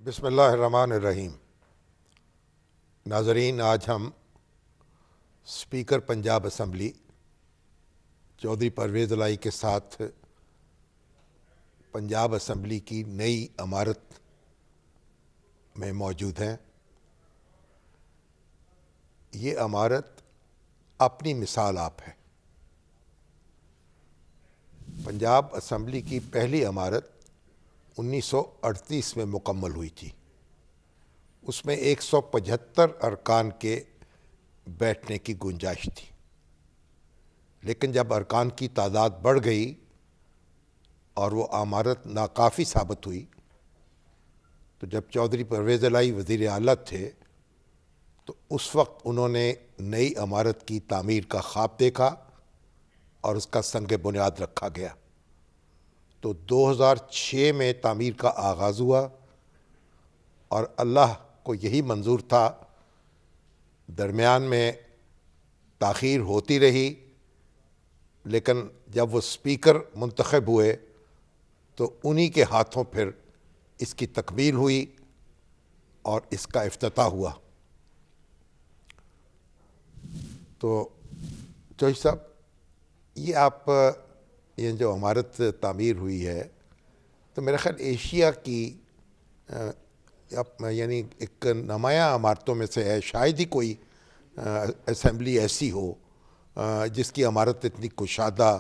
بسم اللہ الرحمن الرحیم۔ ناظرین، آج ہم اسپیکر پنجاب اسمبلی چودھری پرویز الہی کے ساتھ پنجاب اسمبلی کی نئی عمارت میں موجود ہیں۔ یہ عمارت اپنی مثال آپ ہے۔ پنجاب اسمبلی کی پہلی عمارت 1938 میں مکمل ہوئی تھی۔ اس میں 175 ارکان کے بیٹھنے کی گنجائش تھی، لیکن جب ارکان کی تعداد بڑھ گئی اور وہ عمارت ناکافی ثابت ہوئی تو جب چودھری پرویز الہی وزیر اعلیٰ تھے تو اس وقت انہوں نے نئی عمارت کی تعمیر کا خواب دیکھا اور اس کا سنگ بنیاد رکھا گیا۔ تو 2006 میں تعمیر کا آغاز ہوا اور اللہ کو یہی منظور تھا۔ درمیان میں تاخیر ہوتی رہی، لیکن جب وہ اسپیکر منتخب ہوئے تو انہی کے ہاتھوں پھر اس کی تکمیل ہوئی اور اس کا افتتاح ہوا۔ تو چوہدری صاحب، یہ جو عمارت تعمیر ہوئی ہے تو میرا خیال ایشیا کی یعنی ایک نمایاں عمارتوں میں سے ہے۔ شاید ہی کوئی اسمبلی ایسی ہو جس کی عمارت اتنی کشادہ،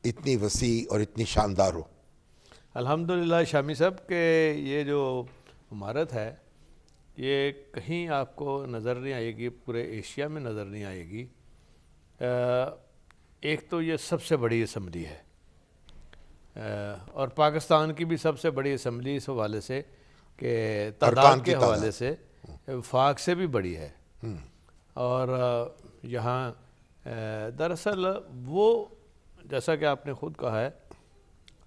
اتنی وسیع اور اتنی شاندار ہو۔ الحمدللہ شامی صاحب کہ یہ جو عمارت ہے یہ کہیں آپ کو نظر نہیں آئے گی، پورے ایشیا میں نظر نہیں آئے گی۔ ایک تو یہ سب سے بڑی اسمبلی ہے اور پاکستان کی بھی سب سے بڑی اسمبلی اس حوالے سے کہ تعداد کے حوالے سے وفاق سے بھی بڑی ہے۔ اور یہاں دراصل وہ جیسا کہ آپ نے خود کہا ہے،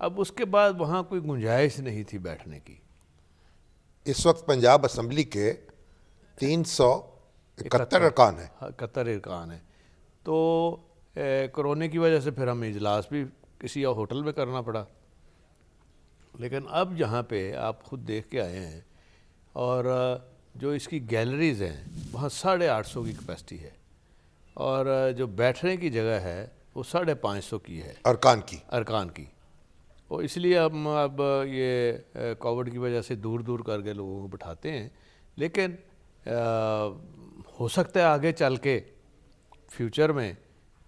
اب اس کے بعد وہاں کوئی گنجائش نہیں تھی بیٹھنے کی۔ اس وقت پنجاب اسمبلی کے 371 ارکان ہیں۔ 71 ارکان ہیں۔ تو کرونے کی وجہ سے پھر ہمیں اجلاس بھی کسی ہوٹل میں کرنا پڑا، لیکن اب یہاں پہ آپ خود دیکھ کے آئے ہیں اور جو اس کی گیلریز ہیں وہاں 850 کی کیپیسٹی ہے اور جو بیٹھنے کی جگہ ہے وہ 550 کی ہے ارکان کی۔ اور اس لیے ہم اب یہ کووڈ کی وجہ سے دور دور کر کے لوگوں کو بٹھاتے ہیں، لیکن ہو سکتا ہے آگے چل کے فیوچر میں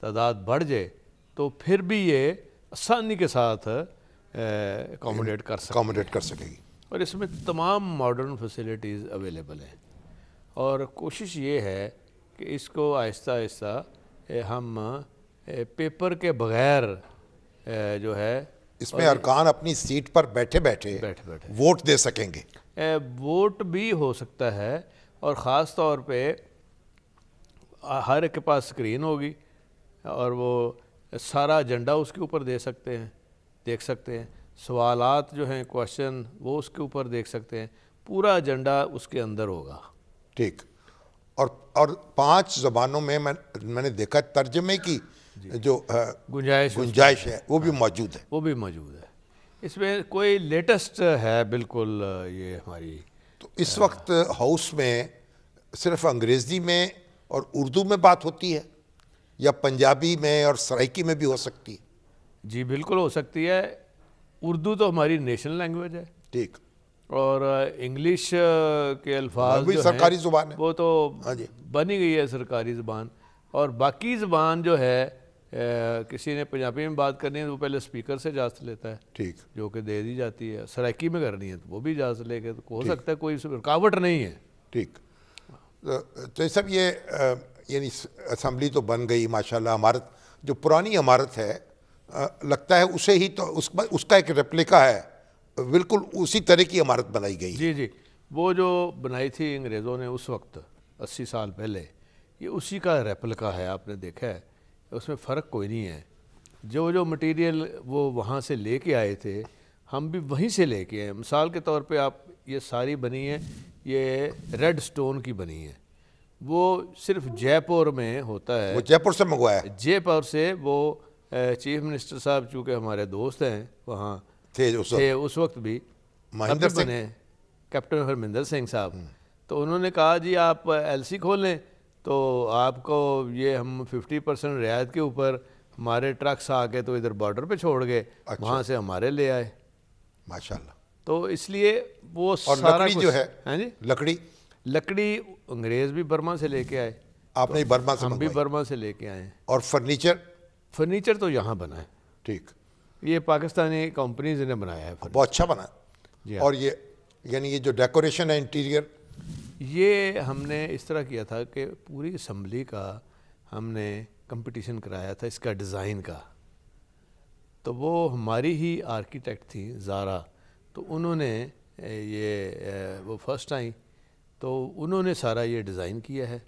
تعداد بڑھ جائے تو پھر بھی یہ آسانی کے ساتھ اکوموڈیٹ کر سکے گی اور اس میں تمام ماڈرن فیسلٹیز اویلیبل ہیں۔ اور کوشش یہ ہے کہ اس کو آہستہ آہستہ ہم پیپر کے بغیر جو ہے اس میں ارکان اپنی سیٹ پر بیٹھے بیٹھے ووٹ دے سکیں گے۔ ووٹ بھی ہو سکتا ہے اور خاص طور پہ ہر ایک کے پاس اسکرین ہوگی اور وہ سارا ایجنڈا اس کے اوپر دیکھ سکتے ہیں۔ سوالات جو ہیں کوشچن وہ اس کے اوپر دیکھ سکتے ہیں۔ پورا ایجنڈا اس کے اندر ہوگا۔ ٹھیک۔ اور 5 زبانوں میں میں نے دیکھا ترجمے کی جو گنجائش ہے وہ بھی موجود ہے۔ اس میں کوئی لیٹسٹ ہے بالکل یہ ہماری۔ تو اس وقت ہاؤس میں صرف انگریزی میں اور اردو میں بات ہوتی ہے یا پنجابی میں اور سرائکی میں بھی ہو سکتی ہے؟ جی بالکل ہو سکتی ہے۔ اردو تو ہماری نیشنل لینگویج ہے، ٹھیک، اور انگلش کے الفاظ بھی سرکاری زبان ہے، وہ تو بنی گئی ہے سرکاری زبان۔ اور باقی زبان جو ہے کسی نے پنجابی میں بات کرنی ہے تو وہ پہلے اسپیکر سے اجازت لیتا ہے، ٹھیک، جو کہ دے دی جاتی ہے۔ سرائکی میں کرنی ہے تو وہ بھی اجازت لے کے، تو ہو سکتا ہے کوئی رکاوٹ نہیں ہے۔ ٹھیک۔ تو یہ سب یعنی اسمبلی تو بن گئی ماشاءاللہ۔ عمارت جو پرانی عمارت ہے لگتا ہے اسے ہی تو اس کا ایک ریپلیکا ہے، بالکل اسی طرح کی عمارت بنائی گئی۔ جی، وہ جو بنائی تھی انگریزوں نے اس وقت 80 سال پہلے، یہ اسی کا ریپلیکا ہے۔ آپ نے دیکھا ہے اس میں فرق کوئی نہیں ہے۔ جو مٹیریل وہ وہاں سے لے کے آئے تھے ہم بھی وہیں سے لے کے آئے۔ مثال کے طور پہ آپ یہ ساری بنی ہے، یہ ریڈ سٹون کی بنی ہے۔ وہ صرف جے پور میں ہوتا ہے، وہ جے پور سے منگوایا ہے۔ جے پور سے وہ چیف منسٹر صاحب چونکہ ہمارے دوست ہیں وہاں تھے اس وقت بھی، مہندر سنگھ، کیپٹن ہرمندر سنگھ صاحب، تو انہوں نے کہا جی آپ ایل سی کھول لیں تو آپ کو یہ ہم 50% رعایت کے اوپر ہمارے ٹرکس آ کے تو ادھر بارڈر پہ چھوڑ گئے، وہاں سے ہمارے لے آئے ماشاءاللہ. تو اس لیے وہ اور سارا لکڑی جو ہے، ہاں جی لکڑی انگریز بھی برما سے لے کے آئے، آپ نے برما سے ہم بھی منگوائی، برما سے لے کے آئے ہیں. اور فرنیچر تو یہاں بنا ہے، ٹھیک، یہ پاکستانی کمپنیز نے بنایا ہے. بہت اچھا بنا. جی اور یہ یعنی یہ جو ڈیکوریشن ہے انٹیریئر، یہ ہم نے اس طرح کیا تھا کہ پوری اسمبلی کا ہم نے کمپٹیشن کرایا تھا اس کا ڈیزائن کا، تو وہ ہماری ہی آرکیٹیکٹ تھی زارا، تو انہوں نے وہ فرسٹ آئیں تو انہوں نے سارا یہ ڈیزائن کیا ہے.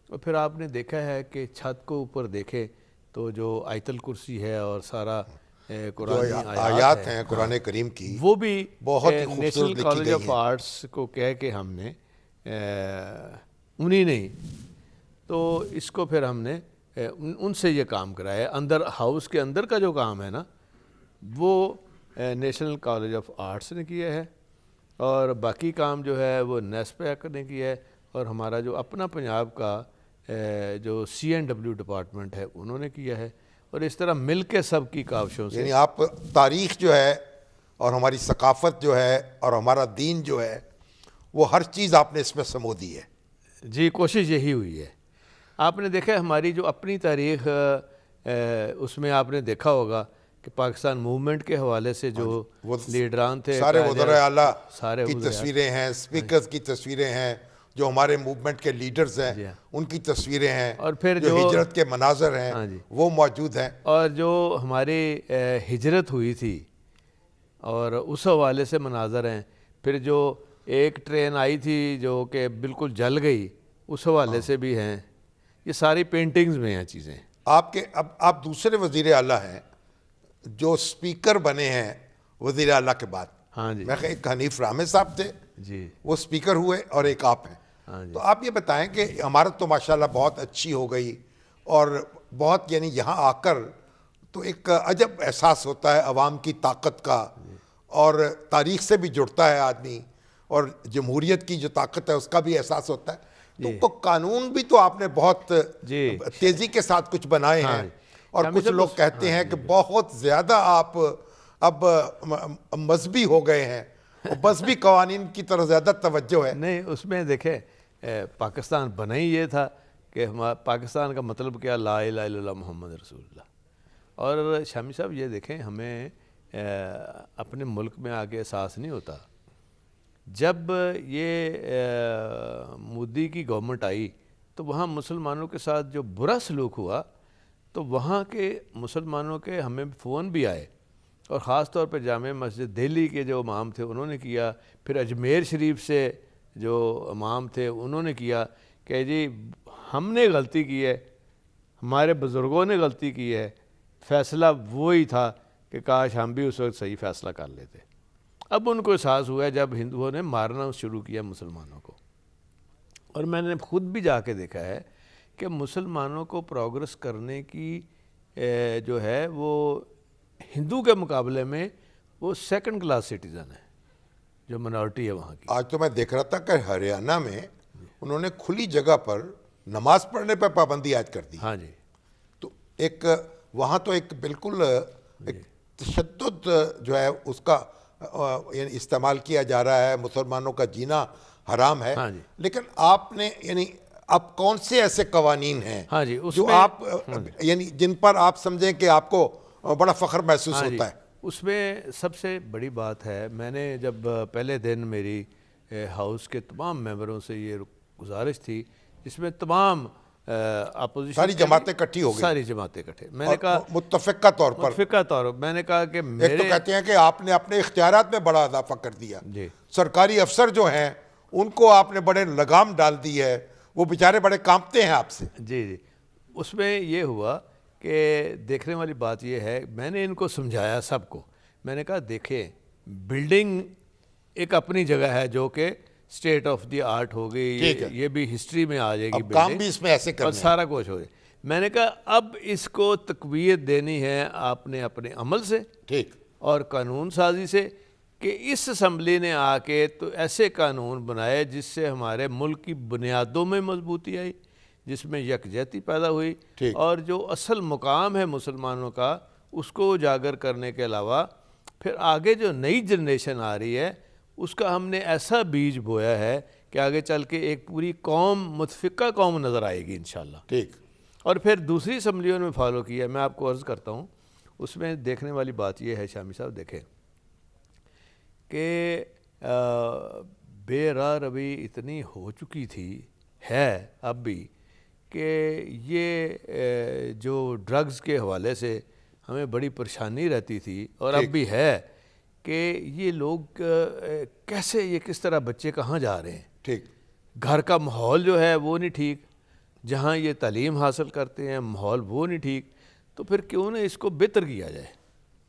اور پھر آپ نے دیکھا ہے کہ چھت کو اوپر دیکھے تو جو آیت الکرسی ہے اور سارا قرآنی آیات ہیں قرآن کریم کی، وہ بھی بہت ہی نیشنل خوبصورت لکھی کالج گئی آف ہیں. آرٹس کو کہہ کے ہم نے انہی نہیں، تو اس کو پھر ہم نے ان سے یہ کام کرایا. اندر ہاؤس کے اندر کا جو کام ہے نا وہ نیشنل کالج آف آرٹس نے کیا ہے، اور باقی کام جو ہے وہ نیسپیک نے کیا ہے، اور ہمارا جو اپنا پنجاب کا جو CNW ڈپارٹمنٹ ہے انہوں نے کیا ہے. اور اس طرح مل کے سب کی کاوشوں سے، یعنی آپ تاریخ جو ہے اور ہماری ثقافت جو ہے اور ہمارا دین جو ہے وہ ہر چیز آپ نے اس میں سمو دی ہے. جی کوشش یہی ہوئی ہے. آپ نے دیکھا ہماری جو اپنی تاریخ اس میں آپ نے دیکھا ہوگا کہ پاکستان موومنٹ کے حوالے سے جو لیڈران تھے، سارے وزراء اعلیٰ کی تصویریں ہیں، اسپیکرز کی تصویریں ہیں، جو ہمارے موومنٹ کے لیڈرز ہیں ان کی تصویریں ہیں، اور پھر جو ہجرت کے مناظر ہیں وہ موجود ہیں، اور جو ہماری ہجرت ہوئی تھی اور اس حوالے سے مناظر ہیں. پھر جو ایک ٹرین آئی تھی جو کہ بالکل جل گئی، اس حوالے سے بھی ہیں. یہ ساری پینٹنگز میں ہیں چیزیں. اب آپ دوسرے وزیر اعلیٰ ہیں جو اسپیکر بنے ہیں وزیر اعلیٰ کے بعد. ہاں جی، میں ایک حنیف رحمت صاحب تھے، جی وہ اسپیکر ہوئے، اور ایک آپ ہیں. تو آپ یہ بتائیں کہ عمارت تو ماشاءاللہ بہت اچھی ہو گئی، اور بہت یعنی یہاں آ کر تو ایک عجب احساس ہوتا ہے عوام کی طاقت کا، اور تاریخ سے بھی جڑتا ہے آدمی، اور جمہوریت کی جو طاقت ہے اس کا بھی احساس ہوتا ہے. تو قانون بھی تو آپ نے بہت تیزی کے ساتھ کچھ بنائے ہیں، اور کچھ لوگ کہتے ہیں کہ بہت زیادہ آپ اب مذہبی ہو گئے ہیں، مذہبی قوانین کی طرف زیادہ توجہ ہے. نہیں، اس میں دیکھیں پاکستان بنا ہی یہ تھا کہ پاکستان کا مطلب کیا، لا الہ الا اللہ محمد رسول اللہ. اور شامی صاحب یہ دیکھیں، ہمیں اپنے ملک میں آگے احساس نہیں ہوتا. جب یہ مودی کی گورنمنٹ آئی تو وہاں مسلمانوں کے ساتھ جو برا سلوک ہوا تو وہاں کے مسلمانوں کے ہمیں فون بھی آئے، اور خاص طور پہ جامع مسجد دہلی کے جو امام تھے انہوں نے کیا، پھر اجمیر شریف سے جو امام تھے انہوں نے کیا کہ جی ہم نے غلطی کی ہے، ہمارے بزرگوں نے غلطی کی ہے، فیصلہ وہی تھا کہ کاش ہم بھی اس وقت صحیح فیصلہ کر لیتے. اب ان کو احساس ہوا ہے جب ہندوؤں نے مارنا شروع کیا مسلمانوں کو. اور میں نے خود بھی جا کے دیکھا ہے کہ مسلمانوں کو پروگرس کرنے کی جو ہے وہ ہندو کے مقابلے میں وہ سیکنڈ کلاس سٹیزن ہے جو منارٹی ہے وہاں کی. آج تو میں دیکھ رہا تھا کہ ہریانہ میں انہوں نے کھلی جگہ پر نماز پڑھنے پر پابندی عائد کر دی. ہاں جی، تو ایک وہاں تو ایک بالکل ایک تشدد جو ہے اس کا یعنی استعمال کیا جا رہا ہے، مسلمانوں کا جینا حرام ہے. لیکن آپ نے یعنی اب کون سے ایسے قوانین ہیں جو آپ یعنی جن پر آپ سمجھیں کہ آپ کو بڑا فخر محسوس ہوتا ہے؟ اس میں سب سے بڑی بات ہے، میں نے جب پہلے دن میری ہاؤس کے تمام ممبروں سے یہ گزارش تھی، جس میں تمام اپوزیشن ساری جماعتیں اکٹھی ہو گئی، ساری جماعتیں اکٹھے، میں نے کہا متفقہ طور پر میں نے کہا کہ ایک تو کہتے ہیں کہ آپ نے اپنے اختیارات میں بڑا اضافہ کر دیا، سرکاری افسر جو ہیں ان کو آپ نے بڑے لگام ڈال دی ہے، وہ بیچارے بڑے کانپتے ہیں آپ سے. جی اس میں یہ ہوا کہ دیکھنے والی بات یہ ہے، میں نے ان کو سمجھایا سب کو، میں نے کہا دیکھیں بلڈنگ ایک اپنی جگہ ہے جو کہ اسٹیٹ آف دی آرٹ ہو گئی، یہ بھی ہسٹری میں آ جائے گی، کام بھی اس میں ایسے کرنا اور سارا کچھ ہو جائے. میں نے کہا اب اس کو تقویت دینی ہے آپ نے اپنے عمل سے ٹھیک اور قانون سازی سے کہ اس اسمبلی نے آ کے تو ایسے قانون بنائے جس سے ہمارے ملک کی بنیادوں میں مضبوطی آئی، جس میں یکجہتی پیدا ہوئی، اور جو اصل مقام ہے مسلمانوں کا اس کو اجاگر کرنے کے علاوہ پھر آگے جو نئی جنریشن آ رہی ہے اس کا ہم نے ایسا بیج بویا ہے کہ آگے چل کے ایک پوری قوم متفقہ قوم نظر آئے گی انشاءاللہ۔ ٹھیک۔ اور پھر دوسری اسمبلیوں میں فالو کیا، میں آپ کو عرض کرتا ہوں، اس میں دیکھنے والی بات یہ ہے شامی صاحب، دیکھیں کہ بے راہ روی اتنی ہو چکی تھی، ہے اب بھی، کہ یہ جو ڈرگز کے حوالے سے ہمیں بڑی پریشانی رہتی تھی اور اب بھی ہے کہ یہ لوگ کیسے، یہ کس طرح بچے کہاں جا رہے ہیں، ٹھیک، گھر کا ماحول جو ہے وہ نہیں ٹھیک، جہاں یہ تعلیم حاصل کرتے ہیں ماحول وہ نہیں ٹھیک، تو پھر کیوں نہ اس کو بہتر کیا جائے۔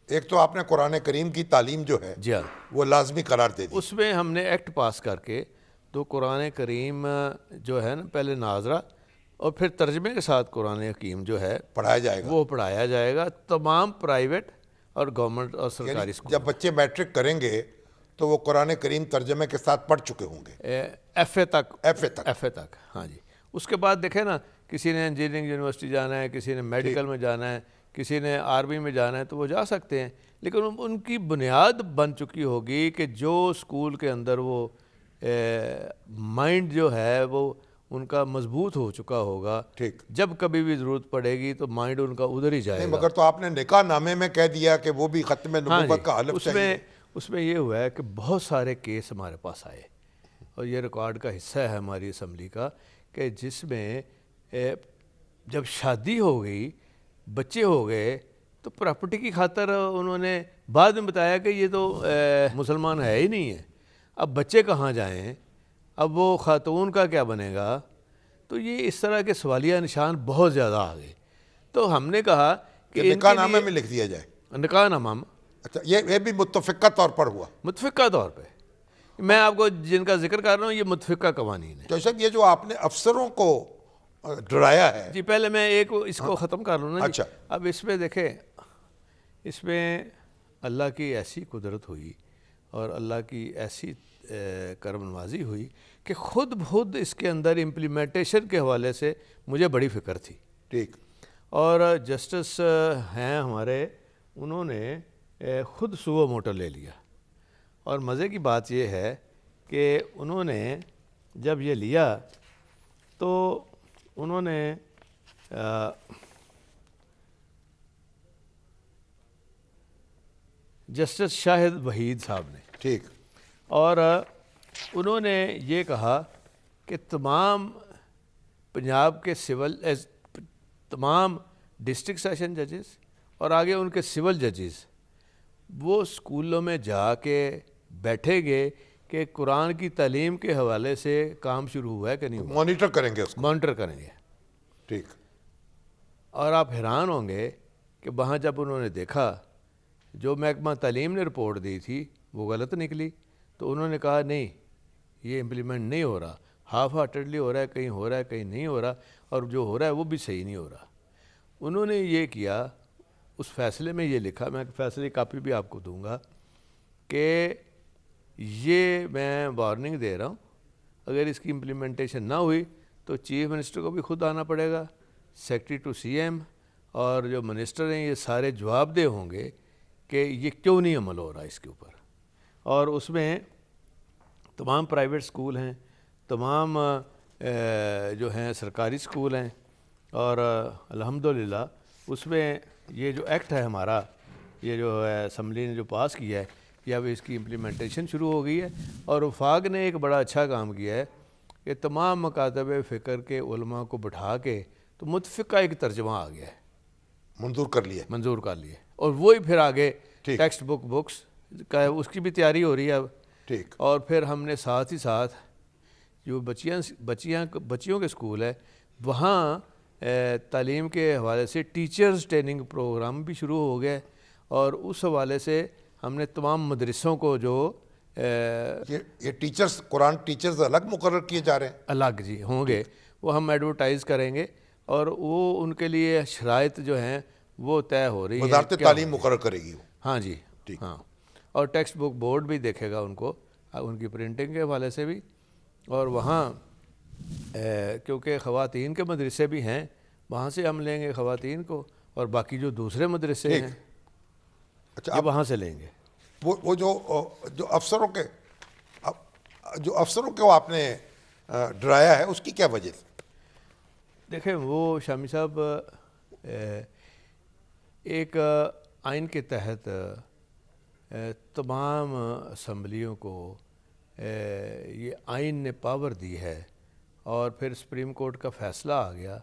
ایک تو آپ نے قرآن کریم کی تعلیم جو ہے جی ہاں، وہ لازمی قرار دے دی، اس میں ہم نے ایکٹ پاس کر کے تو قرآن کریم جو ہے نا پہلے ناظرہ اور پھر ترجمے کے ساتھ قرآن حکیم جو ہے پڑھایا جائے گا، وہ پڑھایا جائے گا تمام پرائیویٹ اور گورنمنٹ اور سرکاری اسکول۔ جب بچے میٹرک کریں گے تو وہ قرآن کریم ترجمے کے ساتھ پڑھ چکے ہوں گے، ایف اے تک، ایف اے تک، ہاں جی۔ اس کے بعد دیکھیں نا، کسی نے انجینئرنگ یونیورسٹی جانا ہے، کسی نے میڈیکل میں جانا ہے، کسی نے آرمی میں جانا ہے، تو وہ جا سکتے ہیں، لیکن ان کی بنیاد بن چکی ہوگی کہ جو اسکول کے اندر وہ مائنڈ جو ہے وہ ان کا مضبوط ہو چکا ہوگا، ٹھیک، جب کبھی بھی ضرورت پڑے گی تو مائنڈ ان کا ادھر ہی جائے گا۔ مگر تو آپ نے نکاح نامے میں کہہ دیا کہ وہ بھی ختم نبوت کا حلف چاہیے۔ اس میں یہ ہوا ہے کہ بہت سارے کیس ہمارے پاس آئے، اور یہ ریکارڈ کا حصہ ہے ہماری اسمبلی کا، کہ جس میں جب شادی ہو گئی، بچے ہو گئے، تو پراپرٹی کی خاطر انہوں نے بعد میں بتایا کہ یہ تو مسلمان ہے ہی نہیں ہے، اب بچے کہاں جائیں، اب وہ خاتون کا کیا بنے گا؟ تو یہ اس طرح کے سوالیہ نشان بہت زیادہ آ گئے، تو ہم نے کہا کہ نکاح نامے میں لکھ دیا جائے، نکاح نامہ۔ اچھا، یہ بھی متفقہ طور پر ہوا؟ متفقہ طور پہ، میں آپ کو جن کا ذکر کر رہا ہوں یہ متفقہ قوانین ہے۔ جیسا یہ جو آپ نے افسروں کو ڈرایا ہے، جی پہلے میں ایک اس کو ختم کر لوں نا۔ اچھا، اب اس میں دیکھیں، اس میں اللہ کی ایسی قدرت ہوئی اور اللہ کی ایسی کرم نوازی ہوئی کہ خود بخود اس کے اندر امپلیمنٹیشن کے حوالے سے مجھے بڑی فکر تھی۔ ٹھیک، اور جسٹس ہیں ہمارے، انہوں نے خود سوو موٹر لے لیا، اور مزے کی بات یہ ہے کہ انہوں نے جب یہ لیا تو انہوں نے جسٹس شاہد وحید صاحب نے، ٹھیک، اور انہوں نے یہ کہا کہ تمام پنجاب کے تمام ڈسٹرکٹ سیشن ججز اور آگے ان کے سول ججز وہ اسکولوں میں جا کے بیٹھے گے کہ قرآن کی تعلیم کے حوالے سے کام شروع ہوا ہے کہ نہیں ہوا، مانیٹر کریں گے اس کو، مانیٹر کریں گے۔ ٹھیک، اور آپ حیران ہوں گے کہ وہاں جب انہوں نے دیکھا جو محکمہ تعلیم نے رپورٹ دی تھی وہ غلط نکلی، تو انہوں نے کہا نہیں، یہ امپلیمنٹ نہیں ہو رہا، ہاف ہارٹیڈلی ہو رہا ہے، کہیں ہو رہا ہے کہیں نہیں ہو رہا، اور جو ہو رہا ہے وہ بھی صحیح نہیں ہو رہا۔ انہوں نے یہ کیا، اس فیصلے میں یہ لکھا، میں فیصلے کی کاپی بھی آپ کو دوں گا، کہ یہ میں وارننگ دے رہا ہوں، اگر اس کی امپلیمنٹیشن نہ ہوئی تو چیف منسٹر کو بھی خود آنا پڑے گا، سیکرٹری ٹو سی ایم اور جو منسٹر ہیں یہ سارے جواب دہ ہوں گے کہ یہ کیوں نہیں عمل ہو رہا اس کے اوپر۔ اور اس میں تمام پرائیویٹ سکول ہیں، تمام جو ہیں سرکاری سکول ہیں، اور الحمدللہ اس میں یہ جو ایکٹ ہے ہمارا، یہ جو ہے اسمبلی نے جو پاس کیا ہے، یہ اب اس کی امپلیمنٹیشن شروع ہو گئی ہے، اور وفاق نے ایک بڑا اچھا کام کیا ہے کہ تمام مکاتب فکر کے علماء کو بٹھا کے تو متفقہ ایک ترجمہ آ گیا ہے، منظور کر لیے، اور وہی پھر آگے ٹیکسٹ بکس کا اس کی بھی تیاری ہو رہی ہے اب۔ ٹھیک، اور پھر ہم نے ساتھ ہی ساتھ جو بچیوں کے اسکول ہے وہاں تعلیم کے حوالے سے ٹیچرز ٹریننگ پروگرام بھی شروع ہو گیا ہے، اور اس حوالے سے ہم نے تمام مدرسوں کو جو یہ ٹیچرز، قرآن ٹیچرز الگ مقرر کیے جا رہے ہیں، الگ جی ہوں گے، وہ ہم ایڈورٹائز کریں گے، اور وہ ان کے لیے شرائط جو ہیں وہ طے ہو رہی ہیں، وزارت تعلیم مقرر کرے گی وہ۔ ہاں جی، ہاں، اور ٹیکسٹ بک بورڈ بھی دیکھے گا ان کو، ان کی پرنٹنگ کے حوالے سے بھی، اور وہاں کیونکہ خواتین کے مدرسے بھی ہیں، وہاں سے ہم لیں گے خواتین کو، اور باقی جو دوسرے مدرسے ہیں اچھا یہ وہاں سے لیں گے۔ وہ جو افسروں کو آپ نے ڈرایا ہے، اس کی کیا وجہ تھی؟ دیکھیں وہ شامی صاحب ایک آئین کے تحت تمام اسمبلیوں کو یہ آئین نے پاور دی ہے، اور پھر سپریم کورٹ کا فیصلہ آ گیا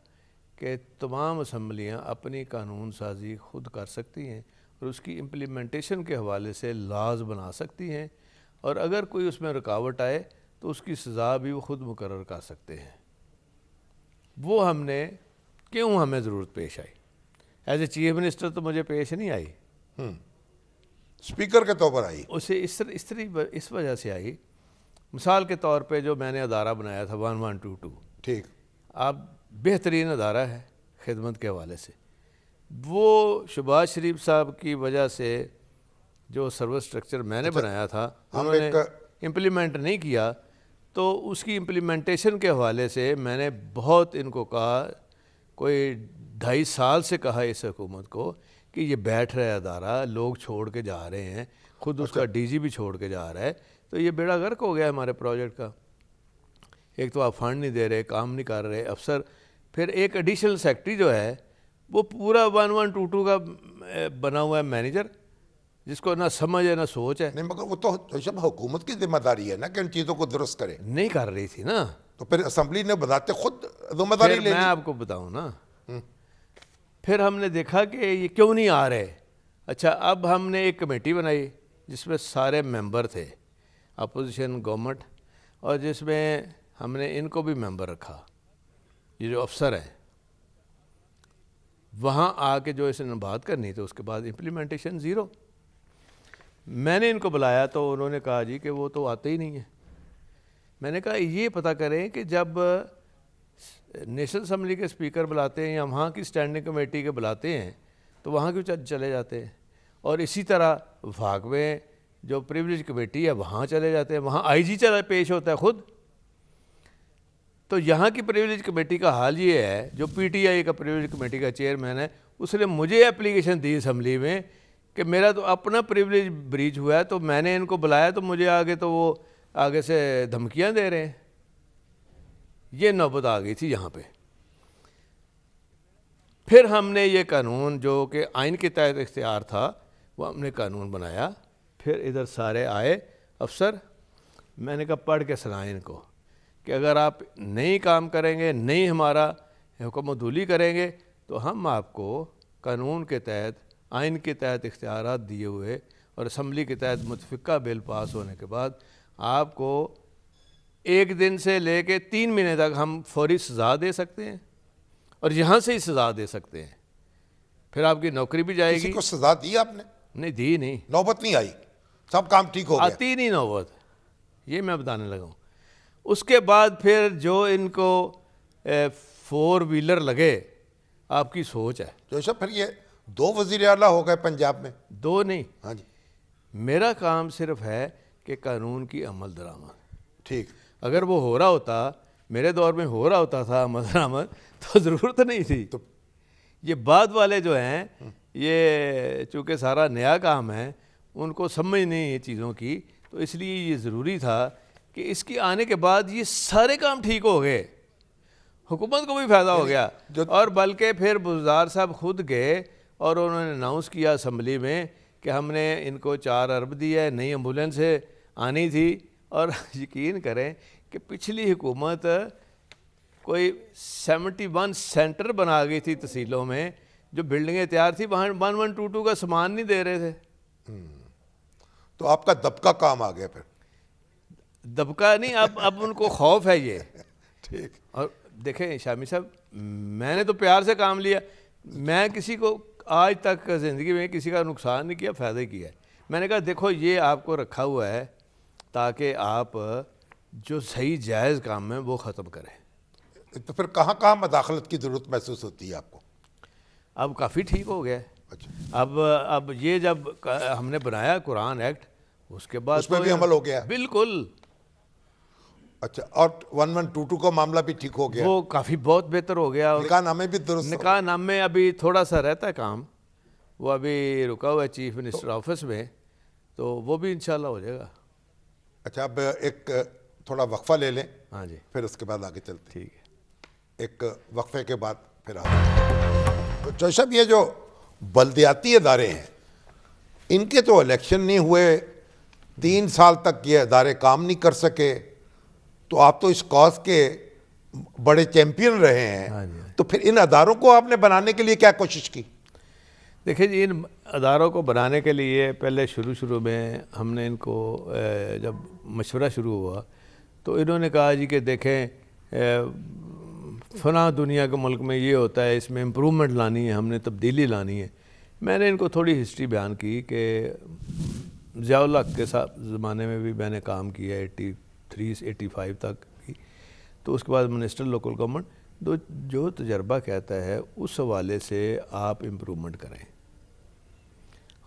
کہ تمام اسمبلیاں اپنی قانون سازی خود کر سکتی ہیں اور اس کی امپلیمنٹیشن کے حوالے سے لاز بنا سکتی ہیں، اور اگر کوئی اس میں رکاوٹ آئے تو اس کی سزا بھی وہ خود مقرر کر سکتے ہیں۔ وہ ہم نے کیوں ہمیں ضرورت پیش آئی؟ ایز اے چیف منسٹر تو مجھے پیش نہیں آئی، اسپیکر کے طور پر آئی، اسے اس وجہ سے آئی۔ مثال کے طور پہ جو میں نے ادارہ بنایا تھا 1122، ٹھیک، آپ بہترین ادارہ ہے خدمت کے حوالے سے، وہ شہباز شریف صاحب کی وجہ سے جو سروس سٹرکچر میں نے بنایا تھا انہوں نے امپلیمنٹ نہیں کیا، تو اس کی امپلیمنٹیشن کے حوالے سے میں نے بہت ان کو کہا، کوئی 2.5 سال سے کہا اس حکومت کو کہ یہ بیٹھ رہا ہے ادارہ، لوگ چھوڑ کے جا رہے ہیں، خود اس کا ڈی جی بھی چھوڑ کے جا رہا ہے، تو یہ بیڑا غرق ہو گیا ہمارے پروجیکٹ کا۔ ایک تو آپ فنڈ نہیں دے رہے، کام نہیں کر رہے افسر، پھر ایک ایڈیشنل سیکٹری جو ہے وہ پورا 1122 کا بنا ہوا ہے مینیجر، جس کو نہ سمجھ ہے نہ سوچ ہے۔ نہیں مگر وہ تو حکومت کی ذمہ داری ہے نا کہ ان چیزوں کو درست کرے، نہیں کر رہی تھی نا، تو پھر اسمبلی نے بذات خود ذمہ داری لے لی۔ میں آپ کو بتاؤں نا، پھر ہم نے دیکھا کہ یہ کیوں نہیں آ رہے۔ اچھا، اب ہم نے ایک کمیٹی بنائی جس میں سارے ممبر تھے، اپوزیشن گورنمنٹ، اور جس میں ہم نے ان کو بھی ممبر رکھا، یہ جو افسر ہیں، وہاں آ کے جو اس نے بات کرنی تھی، اس کے بعد امپلیمنٹیشن زیرو۔ میں نے ان کو بلایا تو انہوں نے کہا جی کہ وہ تو آتے ہی نہیں ہیں۔ میں نے کہا یہ پتہ کریں کہ جب نیشنل اسمبلی کے اسپیکر بلاتے ہیں یا وہاں کی اسٹینڈنگ کمیٹی کے بلاتے ہیں تو وہاں کیوں چلے جاتے ہیں، اور اسی طرح وفاق میں جو پریولیج کمیٹی ہے وہاں چلے جاتے ہیں، وہاں آئی جی چلا پیش ہوتا ہے خود۔ تو یہاں کی پریولیج کمیٹی کا حال یہ ہے، جو پی ٹی آئی کا پریولیج کمیٹی کا چیئرمین ہے، اس نے مجھے اپلیکیشن دی اسمبلی میں کہ میرا تو اپنا پریولیج بریچ ہوا ہے، تو میں نے ان کو بلایا تو مجھے آگے تو وہ آگے سے دھمکیاں دے رہے ہیں۔ یہ نوبت آ گئی تھی یہاں پہ۔ پھر ہم نے یہ قانون جو کہ آئین کے تحت اختیار تھا، وہ ہم نے قانون بنایا۔ پھر ادھر سارے آئے افسر، میں نے کہا پڑھ کے سنائیں ان کو کہ اگر آپ نہیں کام کریں گے، نہیں ہمارا حکم عدولی کریں گے، تو ہم آپ کو قانون کے تحت، آئین کے تحت اختیارات دیے ہوئے اور اسمبلی کے تحت متفقہ بل پاس ہونے کے بعد آپ کو 1 دن سے لے کے 3 مہینے تک ہم فوری سزا دے سکتے ہیں، اور یہاں سے ہی سزا دے سکتے ہیں، پھر آپ کی نوکری بھی جائے گی۔ کسی کو سزا دی آپ نے؟ نہیں دی، نہیں، نوبت نہیں آئی، سب کام ٹھیک ہو گیا، آتی نہیں نوبت، یہ میں بتانے لگا ہوں۔ اس کے بعد پھر جو ان کو 4 ویلر لگے، آپ کی سوچ ہے۔ جو پھر یہ 2 وزیر اعلیٰ ہو گئے پنجاب میں۔ 2 نہیں، ہاں جی، میرا کام صرف ہے کہ قانون کی عمل درآمد۔ ٹھیک، اگر وہ ہو رہا ہوتا، میرے دور میں ہو رہا ہوتا تھا عمل درآمد، تو ضرورت نہیں تھی۔ یہ بعد والے جو ہیں، یہ چونکہ سارا نیا کام ہے، ان کو سمجھ نہیں یہ چیزوں کی، تو اس لیے یہ ضروری تھا کہ اس کی آنے کے بعد یہ سارے کام ٹھیک ہو گئے، حکومت کو بھی فائدہ ہو گیا، اور بلکہ پھر بزدار صاحب خود گئے اور انہوں نے اناؤنس کیا اسمبلی میں کہ ہم نے ان کو 4 ارب دیا ہے، نئی ایمبولینس آنی تھی، اور یقین کریں کہ پچھلی حکومت کوئی 71 سینٹر بنا گئی تھی تحصیلوں میں، جو بلڈنگیں تیار تھی، وہاں 1122 کا سامان نہیں دے رہے تھے۔ تو آپ کا دبکا کام آ گیا پھر؟ دبکا نہیں، اب ان کو خوف ہے یہ۔ ٹھیک، اور دیکھیں شامی صاحب، میں نے تو پیار سے کام لیا، میں کسی کو آج تک زندگی میں کسی کا نقصان نہیں کیا، فائدہ ہی کیا ہے۔ میں نے کہا دیکھو یہ آپ کو رکھا ہوا ہے تاکہ آپ جو صحیح جائز کام ہے وہ ختم کریں۔ تو پھر کہاں کہاں مداخلت کی ضرورت محسوس ہوتی ہے آپ کو؟ اب کافی ٹھیک ہو گیا ہے۔ اچھا، اب یہ جب ہم نے بنایا قرآن ایکٹ، اس کے بعد اس میں بھی عمل ہو گیا؟ بالکل. اچھا, اور 1122 کا معاملہ بھی ٹھیک ہو گیا؟ وہ کافی بہت بہتر ہو گیا. نکاح نامے بھی درست؟ نکاح نامے ابھی تھوڑا سا رہتا ہے کام, وہ ابھی رکا ہوا ہے چیف منسٹر آفس میں, تو وہ بھی انشاءاللہ ہو جائے گا. اچھا, اب ایک تھوڑا وقفہ لے لیں. ہاں جی, پھر اس کے بعد آگے چلتے ہیں. ٹھیک ہے. ایک وقفے کے بعد پھر تو چوہدری صاحب, یہ جو بلدیاتی ادارے ہیں ان کے تو الیکشن نہیں ہوئے, 3 سال تک یہ ادارے کام نہیں کر سکے, تو آپ تو اس کاز کے بڑے چیمپئن رہے ہیں, تو پھر ان اداروں کو آپ نے بنانے کے لیے کیا کوشش کی؟ دیکھیں جی, ان اداروں کو بنانے کے لیے پہلے شروع میں ہم نے ان کو جب مشورہ شروع ہوا تو انہوں نے کہا جی کہ دیکھیں فلاں دنیا کے ملک میں یہ ہوتا ہے, اس میں امپرومنٹ لانی ہے, ہم نے تبدیلی لانی ہے. میں نے ان کو تھوڑی ہسٹری بیان کی کہ ضیاء الحق کے ساتھ زمانے میں بھی میں نے کام کیا 83 سے 85 تک بھی, تو اس کے بعد منسٹر لوکل گورنمنٹ, تو جو تجربہ کہتا ہے اس حوالے سے آپ امپرومنٹ کریں.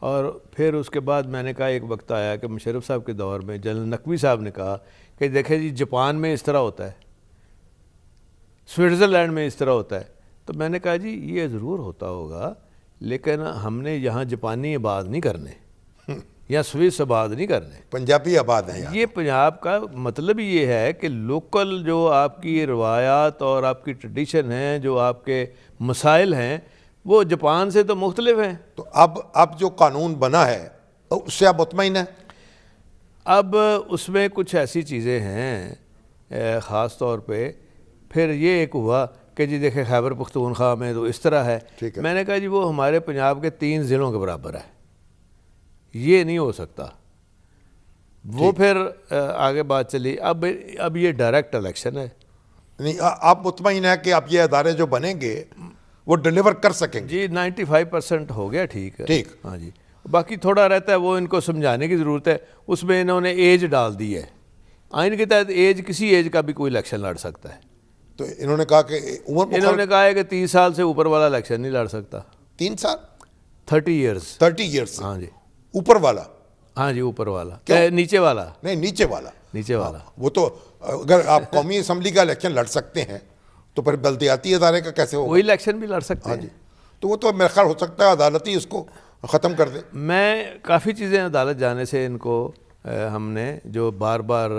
اور پھر اس کے بعد میں نے کہا ایک وقت آیا کہ مشرف صاحب کے دور میں جنرل نقوی صاحب نے کہا کہ دیکھیں جی جاپان میں اس طرح ہوتا ہے, سوئٹزرلینڈ میں اس طرح ہوتا ہے. تو میں نے کہا جی یہ ضرور ہوتا ہوگا, لیکن ہم نے یہاں جاپانی آباد نہیں کرنے یا سوئس آباد نہیں کرنے, پنجابی آباد ہیں. یہ پنجاب کا مطلب یہ ہے کہ لوکل جو آپ کی روایات اور آپ کی ٹریڈیشن ہیں, جو آپ کے مسائل ہیں, وہ جاپان سے تو مختلف ہیں. تو اب جو قانون بنا ہے اس سے آپ مطمئن ہیں؟ اب اس میں کچھ ایسی چیزیں ہیں خاص طور پہ, پھر یہ ایک ہوا کہ جی دیکھیں خیبر پختونخوا میں تو اس طرح ہے. میں نے کہا جی وہ ہمارے پنجاب کے 3 ضلعوں کے برابر ہے, یہ نہیں ہو سکتا. وہ پھر آگے بات چلی. اب یہ ڈائریکٹ الیکشن ہے. نہیں, آپ مطمئن ہے کہ اب یہ ادارے جو بنیں گے وہ ڈیلیور کر سکیں گے؟ جی 95% ہو گیا. ٹھیک ہے. ٹھیک. ہاں جی, باقی تھوڑا رہتا ہے, وہ ان کو سمجھانے کی ضرورت ہے. اس میں انہوں نے ایج ڈال دی ہے, آئین کے تحت کسی ایج کا بھی کوئی الیکشن لڑ سکتا ہے. تو انہوں نے کہا کہ انہوں نے کہا ہے کہ 30 سال سے اوپر والا الیکشن نہیں لڑ سکتا. 3 سال 30 ایئرس. ہاں جی, اوپر والا. ہاں جی, اوپر والا. نیچے والا نہیں, نیچے والا. وہ تو اگر آپ قومی اسمبلی کا الیکشن لڑ سکتے ہیں تو پھر بلدیاتی ادارے کا کیسے ہوگا؟ وہی الیکشن بھی لڑ سکتے ہیں. جی, تو وہ تو میرا خیال ہو سکتا ہے عدالت ہی اس کو ختم کر دے. میں کافی چیزیں عدالت جانے سے ان کو ہم نے جو بار بار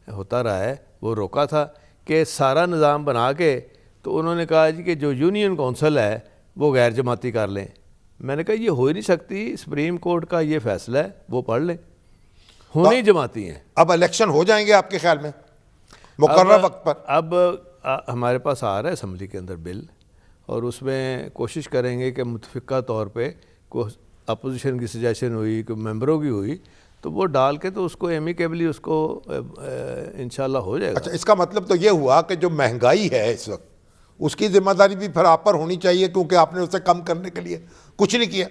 ہوتا رہا ہے وہ روکا تھا کہ سارا نظام بنا کے, تو انہوں نے کہا جی کہ جو یونین کونسل ہے وہ غیر جماعتی کر لیں. میں نے کہا یہ ہو ہی نہیں سکتی, سپریم کورٹ کا یہ فیصلہ ہے, وہ پڑھ لیں, ہونے جماعتی ہیں. اب الیکشن ہو جائیں گے آپ کے خیال میں مقررہ وقت پر؟ اب ہمارے پاس آ رہا ہے اسمبلی کے اندر بل, اور اس میں کوشش کریں گے کہ متفقہ طور پہ کوئی اپوزیشن کی سجیشن ہوئی, کوئی ممبروں کی ہوئی, تو وہ ڈال کے تو اس کو ایمیکیبلی اس کو انشاءاللہ ہو جائے گا. اچھا, اس کا مطلب تو یہ ہوا کہ جو مہنگائی ہے اس وقت اس کی ذمہ داری بھی پھر آپ پر ہونی چاہیے, کیونکہ آپ نے اسے کم کرنے کے لیے کچھ نہیں کیا.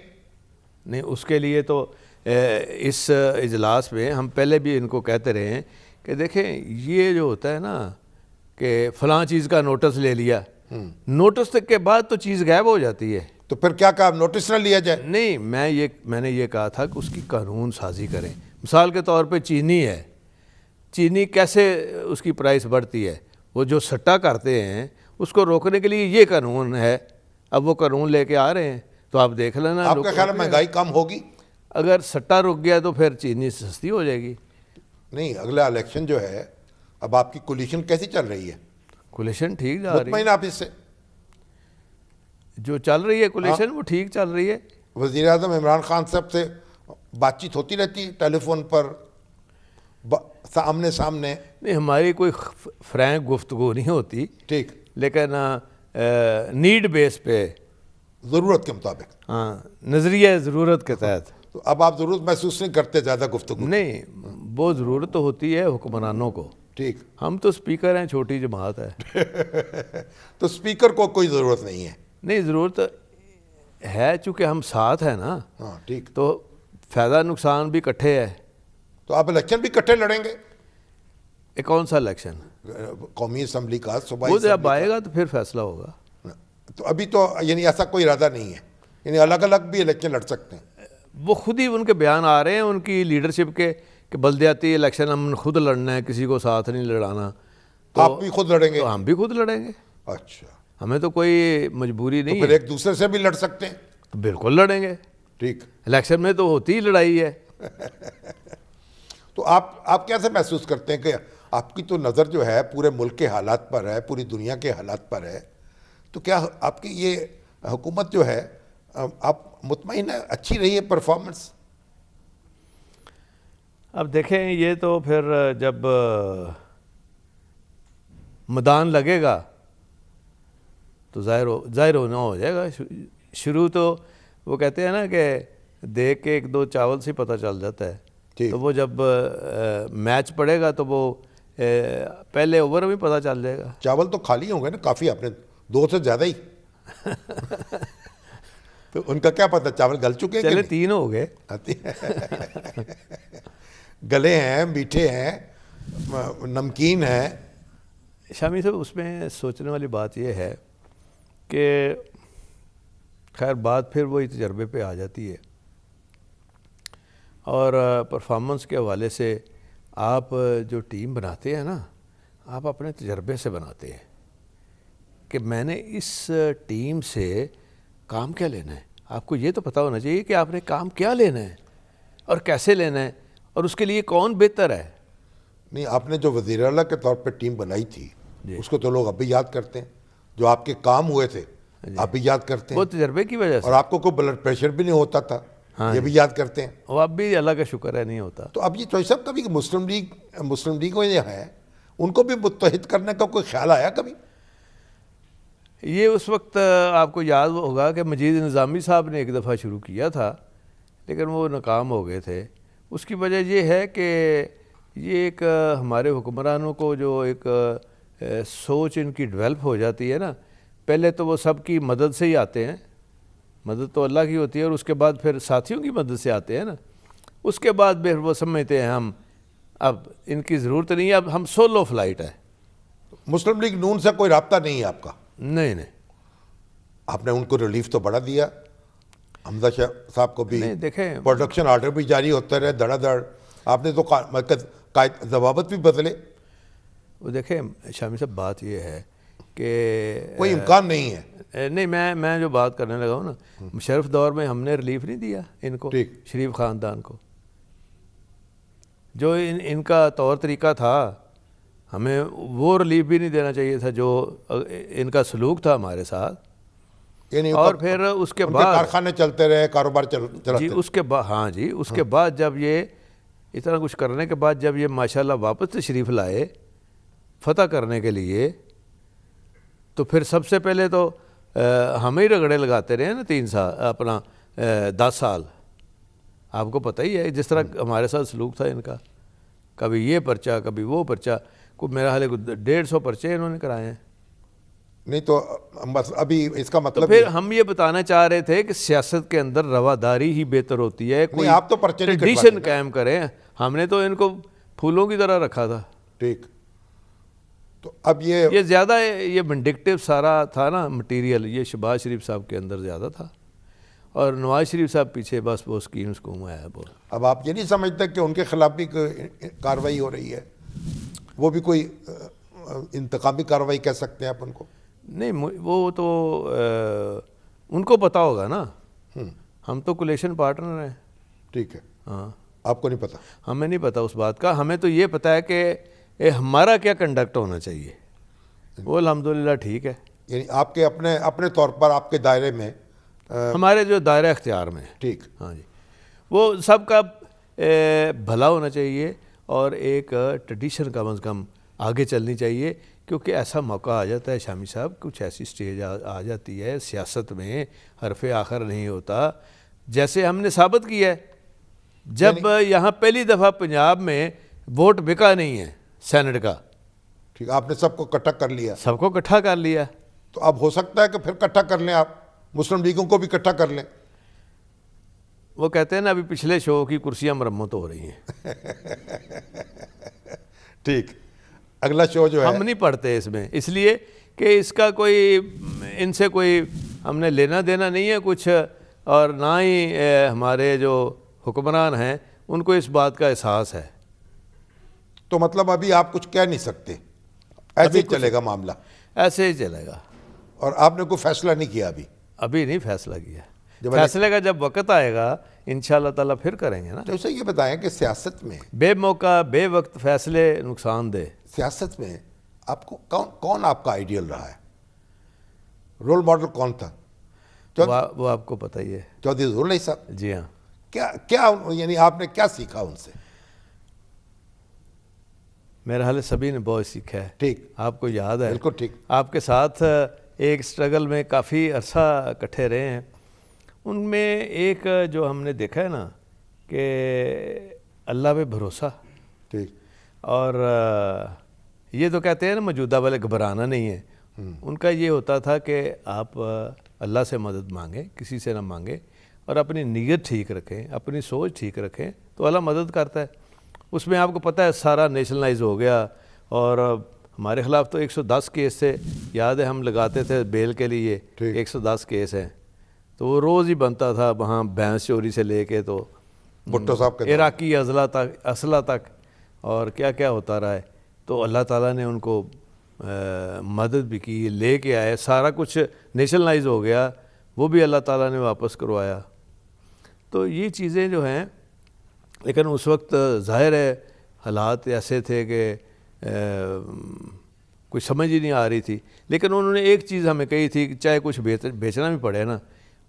نہیں, اس کے لیے تو اس اجلاس میں ہم پہلے بھی ان کو کہتے رہے ہیں کہ دیکھیں یہ جو ہوتا ہے نا کہ فلاں چیز کا نوٹس لے لیا, نوٹس تک کے بعد تو چیز غائب ہو جاتی ہے. تو پھر کیا کہا, نوٹس نہ لیا جائے؟ نہیں, میں نے یہ کہا تھا کہ اس کی قانون سازی کریں. مثال کے طور پہ چینی ہے, چینی کیسے اس کی پرائس بڑھتی ہے, وہ جو سٹا کرتے ہیں اس کو روکنے کے لیے یہ قانون ہے. اب وہ قانون لے کے آ رہے ہیں, تو آپ دیکھ لینا. آپ کا خیال ہے مہنگائی کم ہوگی؟ اگر سٹا رک گیا تو پھر چینی سستی ہو جائے گی. نہیں, اگلا الیکشن جو ہے, اب آپ کی کولیشن کیسی چل رہی ہے؟ کولیشن ٹھیک جا رہی ہے. مطمئن آپ اس سے؟ جو چل رہی ہے کولیشن وہ ٹھیک چل رہی ہے. وزیر اعظم عمران خان صاحب سے بات چیت ہوتی رہتی ہے ٹیلی فون پر, آمنے سامنے؟ نہیں, ہماری کوئی فرینک گفتگو نہیں ہوتی. ٹھیک. لیکن نیڈ بیس پہ, ضرورت کے مطابق. ہاں, نظریہ ضرورت کے تحت. تو اب آپ ضرورت محسوس نہیں کرتے زیادہ گفتگو؟ نہیں, وہ ضرورت تو ہوتی ہے حکمرانوں کو. ٹھیک. ہم تو سپیکر ہیں, چھوٹی جماعت ہے. تو سپیکر کو کوئی ضرورت نہیں ہے؟ نہیں, ضرورت ہے, چونکہ ہم ساتھ ہیں نا. ہاں, ٹھیک. تو فائدہ نقصان بھی اکٹھے ہے. تو آپ الیکشن بھی اکٹھے لڑیں گے؟ کون سا الیکشن؟ قومی اسمبلی کا, صوبائی وہ اسمبلی جب آئے گا تو پھر فیصلہ ہوگا. تو ابھی تو یعنی ایسا کوئی ارادہ نہیں ہے, یعنی الگ الگ بھی الیکشن لڑ سکتے ہیں؟ وہ خود ہی ان کے بیان آ رہے ہیں ان کی لیڈرشپ کے کہ بلدیاتی الیکشن ہم خود لڑنا ہے، کسی کو ساتھ نہیں لڑانا، تو آپ بھی خود لڑیں گے؟ تو ہم بھی خود لڑیں گے، اچھا، ہمیں تو کوئی مجبوری تو نہیں پھر ہے، ایک دوسرے سے بھی لڑ سکتے ہیں؟ تو بالکل لڑیں گے، ٹھیک۔ الیکشن میں تو ہوتی ہی لڑائی ہے۔ تو آپ کیسے محسوس کرتے ہیں کہ آپ کی تو نظر جو ہے پورے ملک کے حالات پر ہے، پوری دنیا کے حالات پر ہے، تو کیا آپ کی یہ حکومت جو ہے آپ مطمئن ہے اچھی رہی ہے پرفارمنس؟ اب دیکھیں، یہ تو پھر جب میدان لگے گا تو ظاہر ہونا ہو جائے گا۔ شروع تو وہ کہتے ہیں نا کہ دیکھ کے ایک دو چاول سے پتہ چل جاتا ہے، تو وہ جب میچ پڑے گا تو وہ پہلے اوور میں پتہ چل جائے گا۔ چاول تو خالی ہوں گے نا کافی، آپ نے 2 سے زیادہ ہی تو ان کا کیا پتہ چاول گل چکے ہیں؟ چلے 3 ہو گئے، گلے ہیں، میٹھے ہیں، نمکین ہیں۔ شامی صاحب، اس میں سوچنے والی بات یہ ہے کہ خیر بات پھر وہی تجربے پہ آ جاتی ہے، اور پرفارمنس کے حوالے سے آپ جو ٹیم بناتے ہیں نا، آپ اپنے تجربے سے بناتے ہیں کہ میں نے اس ٹیم سے کام کیا لینا ہے۔ آپ کو یہ تو پتہ ہونا چاہیے کہ آپ نے کام کیا لینا ہے اور کیسے لینا ہے، اور اس کے لیے کون بہتر ہے۔ نہیں، آپ نے جو وزیر اعلیٰ کے طور پہ ٹیم بنائی تھی اس کو تو لوگ اب بھی یاد کرتے ہیں، جو آپ کے کام ہوئے تھے آپ بھی یاد کرتے ہیں، وہ تجربے کی وجہ سے، اور آپ کو کوئی بلڈ پریشر بھی نہیں ہوتا تھا، یہ بھی یاد کرتے ہیں۔ وہ اب بھی اللہ کا شکر ہے نہیں ہوتا۔ تو اب یہ چوہدری صاحب کبھی مسلم لیگ جو ہے ان کو بھی متحد کرنے کا کوئی خیال آیا کبھی؟ یہ اس وقت آپ کو یاد ہوگا کہ مجید نظامی صاحب نے ایک دفعہ شروع کیا تھا، لیکن وہ ناکام ہو گئے تھے۔ اس کی وجہ یہ ہے کہ یہ ایک ہمارے حکمرانوں کو جو ایک سوچ ان کی ڈیولپ ہو جاتی ہے نا، پہلے تو وہ سب کی مدد سے ہی آتے ہیں، مدد تو اللہ کی ہوتی ہے، اور اس کے بعد پھر ساتھیوں کی مدد سے آتے ہیں نا، اس کے بعد پھر وہ سمجھتے ہیں ہم اب ان کی ضرورت نہیں ہے، اب ہم سولو فلائٹ ہے۔ مسلم لیگ نون سے کوئی رابطہ نہیں ہے آپ کا؟ نہیں، آپ نے ان کو ریلیف تو بڑا دیا، حمزہ شاہ صاحب کو بھی نہیں، دیکھیں پروڈکشن آرڈر بھی جاری ہوتے رہے دھڑا دھڑ، آپ نے تو ضوابط بھی بدلے۔ وہ دیکھیں شامی صاحب، بات یہ ہے کہ کوئی امکان نہیں ہے۔ نہیں، میں جو بات کرنے لگا ہوں نا، مشرف دور میں ہم نے ریلیف نہیں دیا ان کو، شریف خاندان کو، جو ان کا طور طریقہ تھا ہمیں وہ ریلیف بھی نہیں دینا چاہیے تھا جو ان کا سلوک تھا ہمارے ساتھ۔ اور پھر اس کے بعد کارخانے چلتے رہے، کاروبار چلتے جی، اس کے بعد ہاں جی، اس کے بعد جب یہ اتنا کچھ کرنے کے بعد جب یہ ماشاءاللہ واپس تشریف لائے فتح کرنے کے لیے، تو پھر سب سے پہلے تو ہمیں ہی رگڑے لگاتے رہے نا 3 سال، اپنا 10 سال، آپ کو پتہ ہی ہے جس طرح ہمارے ساتھ سلوک تھا ان کا، کبھی یہ پرچہ کبھی وہ پرچہ، میرا حال ہے 150 پرچے انہوں نے کرائے ہیں۔ نہیں تو ابھی اس کا مطلب پھر ہم یہ بتانا چاہ رہے تھے کہ سیاست کے اندر رواداری ہی بہتر ہوتی ہے، کوئی آپ تو پرچے نہیں ٹریڈیشن قائم کریں، ہم نے تو ان کو پھولوں کی طرح رکھا تھا۔ ٹھیک، تو اب یہ زیادہ یہ ونڈکٹیو سارا تھا نا مٹیریل، یہ شہباز شریف صاحب کے اندر زیادہ تھا، اور نواز شریف صاحب پیچھے بس وہ اسکیمز کو آیا بہت۔ اب آپ یہ نہیں سمجھتے کہ ان کے خلاف بھی کارروائی ہو رہی ہے، وہ بھی کوئی انتقامی کارروائی کہہ سکتے ہیں آپ ان کو؟ نہیں، وہ تو ان کو پتہ ہوگا نا، ہم تو کولیشن پارٹنر ہیں۔ ٹھیک ہے، ہاں، آپ کو نہیں پتہ؟ ہمیں نہیں پتہ اس بات کا، ہمیں تو یہ پتہ ہے کہ ہمارا کیا کنڈکٹ ہونا چاہیے، وہ الحمدللہ ٹھیک ہے۔ یعنی آپ کے اپنے طور پر آپ کے دائرے میں، ہمارے جو دائرہ اختیار میں، ٹھیک، ہاں جی، وہ سب کا بھلا ہونا چاہیے، اور ایک ٹریڈیشن کم از کم آگے چلنی چاہیے، کیونکہ ایسا موقع آ جاتا ہے شامی صاحب، کچھ ایسی سٹیج آ جاتی ہے سیاست میں، حرف آخر نہیں ہوتا، جیسے ہم نے ثابت کیا ہے جب یہاں پہلی دفعہ پنجاب میں ووٹ بکا نہیں ہے سینٹ کا، ٹھیک، آپ نے سب کو اکٹھا کر لیا، سب کو اکٹھا کر لیا، تو اب ہو سکتا ہے کہ پھر اکٹھا کر لیں، آپ مسلم لیگوں کو بھی اکٹھا کر لیں۔ وہ کہتے ہیں نا ابھی پچھلے شو کی کرسیاں مرمت ہو رہی ہیں۔ ٹھیک، اگلا شو جو ہے ہم نہیں پڑھتے اس میں، اس لیے کہ اس کا کوئی ان سے کوئی ہم نے لینا دینا نہیں ہے کچھ، اور نہ ہی ہمارے جو حکمران ہیں ان کو اس بات کا احساس ہے۔ تو مطلب ابھی آپ کچھ کہہ نہیں سکتے, ایسے ہی چلے گا معاملہ, ایسے ہی چلے گا. اور آپ نے کوئی فیصلہ نہیں کیا ابھی نہیں فیصلہ کیا. فیصلے کا جب وقت آئے گا انشاءاللہ تعالیٰ پھر کریں گے نا. تو اسے یہ بتائیں کہ سیاست میں بے موقع بے وقت فیصلے نقصان دہ. سیاست میں آپ کو کون آپ کا آئیڈیل رہا ہے, رول ماڈل کون تھا؟ وہ آپ کو پتہ ہی ہے, چودھری ظہور اللہ صاحب. جی ہاں. کیا یعنی آپ نے کیا سیکھا ان سے؟ میرا حال سبھی نے بہت سیکھا ہے. ٹھیک, آپ کو یاد ہے, بالکل ٹھیک, آپ کے ساتھ ایک سٹرگل میں کافی عرصہ اکٹھے رہے ہیں. ان میں ایک جو ہم نے دیکھا ہے نا کہ اللہ پہ بھروسہ. ٹھیک. اور یہ تو کہتے ہیں نا موجودہ والے گھبرانا نہیں ہے. ان کا یہ ہوتا تھا کہ آپ اللہ سے مدد مانگیں, کسی سے نہ مانگیں, اور اپنی نیت ٹھیک رکھیں, اپنی سوچ ٹھیک رکھیں تو اللہ مدد کرتا ہے. اس میں آپ کو پتہ ہے سارا نیشنلائز ہو گیا, اور ہمارے خلاف تو 110 کیس تھے. یاد ہے ہم لگاتے تھے بیل کے لیے 110 کیس ہیں, تو وہ روز ہی بنتا تھا وہاں, بھینس چوری سے لے کے تو بھٹو صاحب کے عراقی اسلحہ تک, اور کیا کیا ہوتا رہا ہے. تو اللہ تعالیٰ نے ان کو مدد بھی کی, لے کے آئے, سارا کچھ نیشنلائز ہو گیا, وہ بھی اللہ تعالیٰ نے واپس کروایا. تو یہ چیزیں جو ہیں, لیکن اس وقت ظاہر ہے حالات ایسے تھے کہ کوئی سمجھ ہی نہیں آ رہی تھی. لیکن انہوں نے ایک چیز ہمیں کہی تھی کہ چاہے کچھ بیچنا بھی پڑے نا,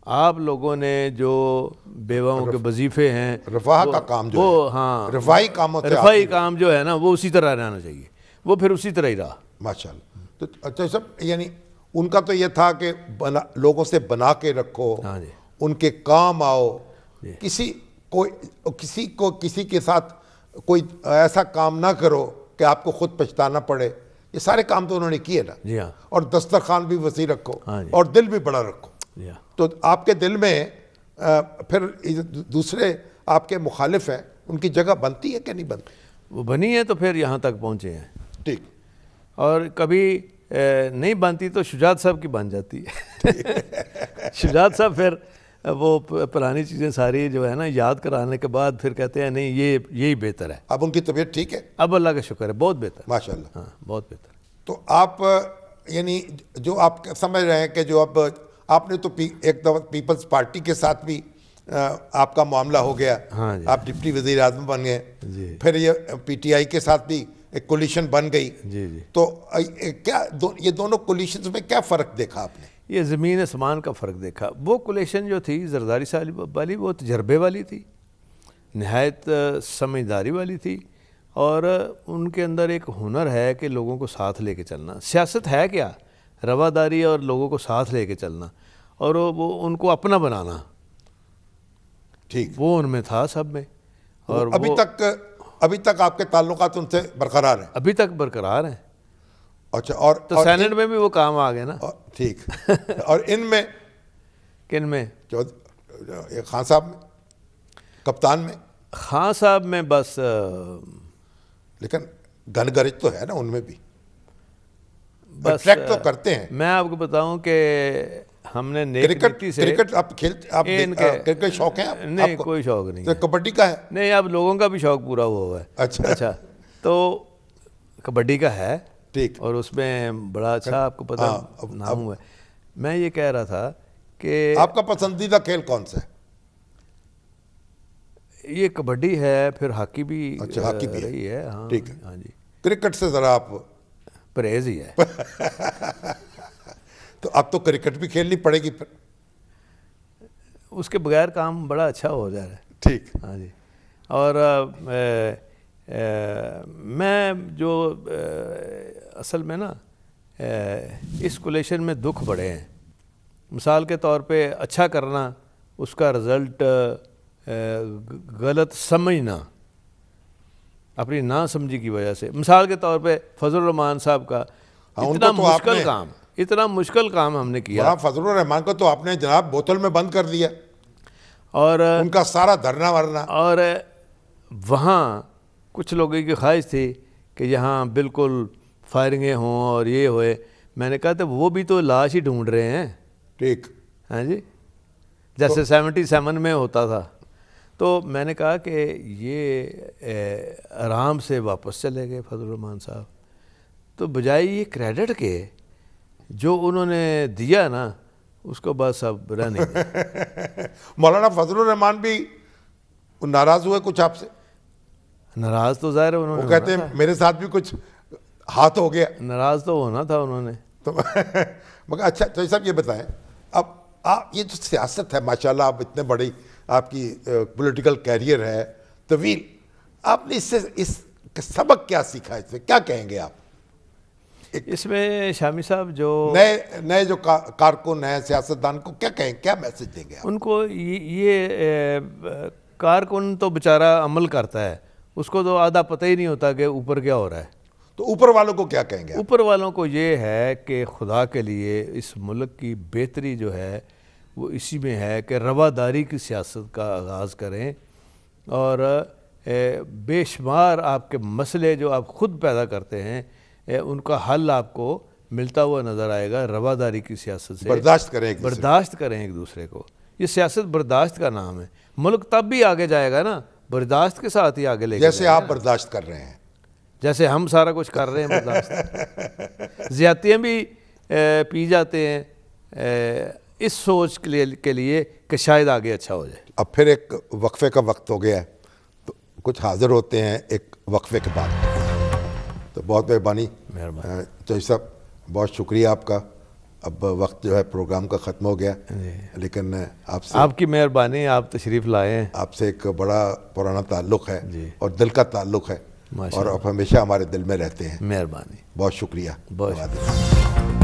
آپ لوگوں نے جو بیواؤں کے وظیفے ہیں, رفاہ کا کام جو وہ ہاں رفاہی کام جو ہے نا وہ اسی طرح رہنا چاہیے. وہ پھر اسی طرح ہی رہا. ماشاءاللہ. تو اچھا سب یعنی ان کا تو یہ تھا کہ لوگوں سے بنا کے رکھو, ہاں جی, ان کے کام آؤ, کسی کے ساتھ کوئی ایسا کام نہ کرو کہ آپ کو خود پچھتانا پڑے. یہ سارے کام تو انہوں نے کیے نا. جی ہاں. اور دسترخوان بھی وسیع رکھو, جی, اور دل بھی بڑا رکھو. جی ہاں. تو آپ کے دل میں پھر دوسرے آپ کے مخالف ہیں, ان کی جگہ بنتی ہے کہ نہیں بنتی؟ وہ بنی ہے تو پھر یہاں تک پہنچے ہیں. ٹھیک. اور کبھی نہیں بنتی تو شجاعت صاحب کی بن جاتی ہے. شجاعت صاحب پھر وہ پرانی چیزیں ساری جو ہے نا یاد کرانے کے بعد پھر کہتے ہیں نہیں یہی بہتر ہے. اب ان کی طبیعت ٹھیک ہے؟ اب اللہ کا شکر ہے, بہت بہتر. ماشاءاللہ. ہاں بہت بہتر. تو آپ یعنی جو آپ سمجھ رہے ہیں کہ جو اب آپ نے تو ایک دفعہ پیپلز پارٹی کے ساتھ بھی آپ کا معاملہ ہو گیا, آپ ڈپٹی وزیر اعظم بن گئے, پھر یہ پی ٹی آئی کے ساتھ بھی ایک کولیشن بن گئی. جی جی. تو کیا یہ دونوں کولیشنز میں کیا فرق دیکھا آپ نے؟ یہ زمین آسمان کا فرق دیکھا. وہ کولیشن جو تھی زرداری صاحب والی, وہ تجربے والی تھی, نہایت سمجھداری والی تھی, اور ان کے اندر ایک ہنر ہے کہ لوگوں کو ساتھ لے کے چلنا. سیاست ہے کیا؟ رواداری اور لوگوں کو ساتھ لے کے چلنا, اور وہ ان کو اپنا بنانا. ٹھیک. وہ ان میں تھا سب میں. اور ابھی تک آپ کے تعلقات ان سے برقرار ہیں؟ ابھی تک برقرار ہیں. اچھا. اور تو سینٹ میں بھی وہ کام آ گیا نا. ٹھیک. اور ان میں کن میں؟ خان صاحب میں, کپتان میں. خان صاحب میں بس, لیکن گن گرج تو ہے نا ان میں بھی, بس ٹریک تو کرتے ہیں. میں آپ کو بتاؤں کہ ہم نے نیکی سے کرکٹ آپ کھیلتے, آپ کرکٹ شوق ہے؟ نہیں کوئی شوق نہیں. کبڈی کا ہے؟ نہیں, اب لوگوں کا بھی شوق پورا ہوا ہے. اچھا. تو کبڈی کا ہے. ٹھیک. اور اس میں بڑا اچھا آپ کو پتہ نام ہوا ہے. میں یہ کہہ رہا تھا کہ آپ کا پسندیدہ کھیل کون سا ہے؟ یہ کبڈی ہے, پھر ہاکی بھی ہاکی بھی رہی ہے. ہاں ٹھیک ہے. ہاں جی. کرکٹ سے ذرا آپ پرہیز ہی ہے. تو اب تو کرکٹ بھی کھیلنی پڑے گی پھر, اس کے بغیر کام بڑا اچھا ہو جا رہا ہے. ٹھیک. ہاں جی. اور میں جو اصل میں نا اس کولیشن میں دکھ بڑے ہیں. مثال کے طور پہ اچھا کرنا, اس کا رزلٹ غلط سمجھنا اپنی نا سمجھی کی وجہ سے. مثال کے طور پہ فضل الرحمان صاحب کا اتنا مشکل کام ہم نے کیا. فضل الرحمان کو تو آپ نے جناب بوتل میں بند کر دیا, اور ان کا سارا دھرنا ورنا. اور وہاں کچھ لوگوں کی خواہش تھی کہ یہاں بالکل فائرنگیں ہوں اور یہ ہوئے. میں نے کہا تو وہ بھی تو لاش ہی ڈھونڈ رہے ہیں. ٹھیک. ہاں جی. جیسے 77 میں ہوتا تھا, تو میں نے کہا کہ یہ آرام سے واپس چلے گئے فضل الرحمان صاحب، تو بجائے یہ کریڈٹ کے جو انہوں نے دیا نا اس کو بس اب رہنے دیں۔ مولانا فضل الرحمان بھی ناراض ہوئے کچھ آپ سے؟ ناراض تو ظاہر ہے انہوں نے، وہ کہتے ہیں میرے ساتھ بھی کچھ ہاتھ ہو گیا، ناراض تو ہونا تھا انہوں نے۔ تو مگر اچھا چوہدری صاحب یہ بتائیں، اب آپ یہ جو سیاست ہے ماشاءاللہ، آپ اتنے بڑی آپ کی پولیٹیکل کیریئر ہے طویل، آپ نے اس سبق کیا سیکھا، اس سے کیا کہیں گے آپ؟ اس میں شامی صاحب جو نئے جو کارکن ہیں سیاستدان کو کیا کہیں، کیا میسج دیں گے آپ؟ ان کو یہ کارکن تو بیچارہ عمل کرتا ہے، اس کو تو آدھا پتہ ہی نہیں ہوتا کہ اوپر کیا ہو رہا ہے۔ تو اوپر والوں کو کیا کہیں گے آپ؟ اوپر والوں کو یہ ہے کہ خدا کے لیے اس ملک کی بہتری جو ہے وہ اسی میں ہے کہ رواداری کی سیاست کا آغاز کریں، اور بے شمار آپ کے مسئلے جو آپ خود پیدا کرتے ہیں ان کا حل آپ کو ملتا ہوا نظر آئے گا رواداری کی سیاست سے۔ برداشت کریں ایک دوسرے کو، یہ سیاست برداشت کا نام ہے۔ ملک تب بھی آگے جائے گا نا برداشت کے ساتھ ہی آگے لے کے جیسے آپ برداشت کر رہے ہیں، جیسے ہم سارا کچھ کر رہے ہیں برداشت، زیادتیاں بھی پی جاتے ہیں اس سوچ کے لیے کہ شاید آگے اچھا ہو جائے۔ اب پھر ایک وقفے کا وقت ہو گیا ہے، تو کچھ حاضر ہوتے ہیں ایک وقفے کے بعد۔ تو بہت مہربانی چوہدری صاحب، بہت شکریہ آپ کا۔ اب وقت جو ہے پروگرام کا ختم ہو گیا، لیکن آپ کی مہربانی، آپ تشریف لائے ہیں، آپ سے ایک بڑا پرانا تعلق ہے اور دل کا تعلق ہے، اور آپ ہمیشہ ہمارے دل میں رہتے ہیں۔ مہربانی، بہت شکریہ۔ بہت شکریہ۔